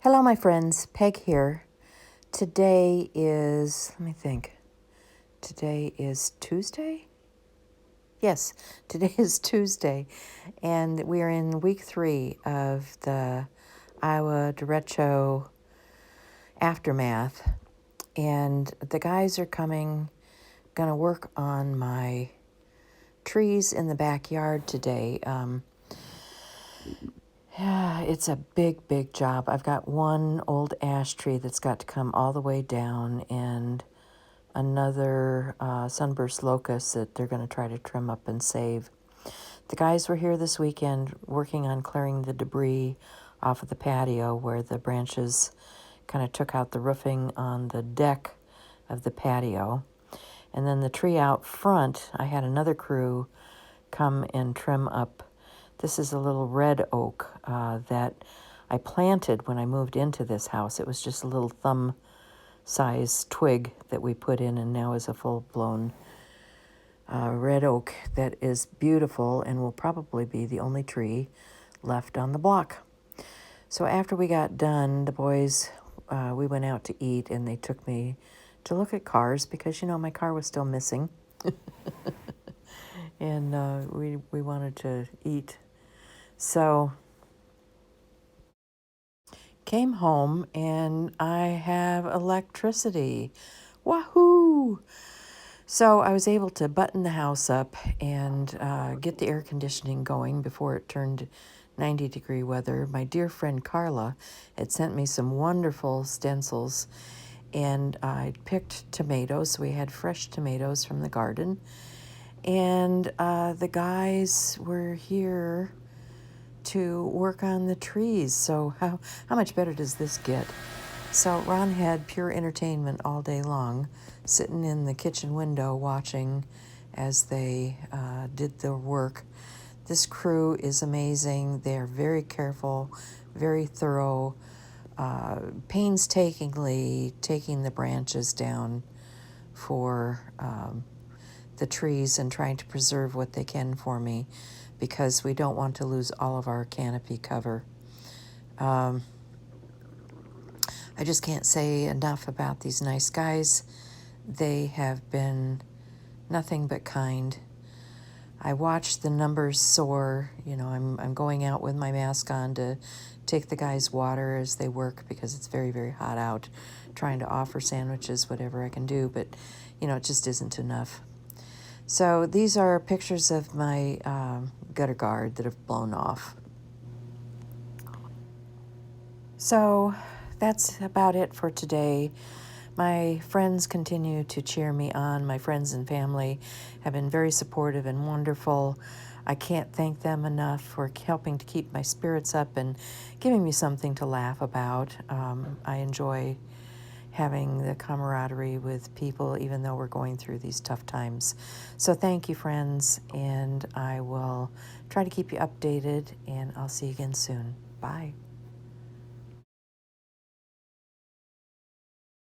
Hello, my friends. Peg here. Today is, let me think. Today is Tuesday? Yes, today is Tuesday. And we are in week 3 of the iowa.derecho aftermath. And the guys are going to work on my trees in the backyard today. Yeah, it's a big, big job. I've got one old ash tree that's got to come all the way down and another sunburst locust that they're going to try to trim up and save. The guys were here this weekend working on clearing the debris off of the patio where the branches kind of took out the roofing on the deck of the patio. And then the tree out front, I had another crew come and trim up. This is a little red oak that I planted when I moved into this house. It was just a little thumb-size twig that we put in, and now is a full-blown red oak that is beautiful and will probably be the only tree left on the block. So after we got done, the boys, we went out to eat, and they took me to look at cars because, my car was still missing. And we wanted to eat. So came home and I have electricity. Wahoo! So I was able to button the house up and get the air conditioning going before it turned 90-degree weather. My dear friend Carla had sent me some wonderful stencils, and I picked tomatoes. So we had fresh tomatoes from the garden. And the guys were here to work on the trees. So how much better does this get? So Ron had pure entertainment all day long, sitting in the kitchen window watching as they did their work. This crew is amazing. They're very careful, very thorough, painstakingly taking the branches down for the trees and trying to preserve what they can for me because we don't want to lose all of our canopy cover. I just can't say enough about these nice guys. They have been nothing but kind. I watched the numbers soar. I'm going out with my mask on to take the guys water as they work because it's very, very hot out, trying to offer sandwiches, whatever I can do, but it just isn't enough. So these are pictures of my gutter guard that have blown off. So that's about it for today. My friends continue to cheer me on. My friends and family have been very supportive and wonderful. I can't thank them enough for helping to keep my spirits up and giving me something to laugh about. I enjoy having the camaraderie with people, even though we're going through these tough times. So thank you, friends, and I will try to keep you updated, and I'll see you again soon. Bye.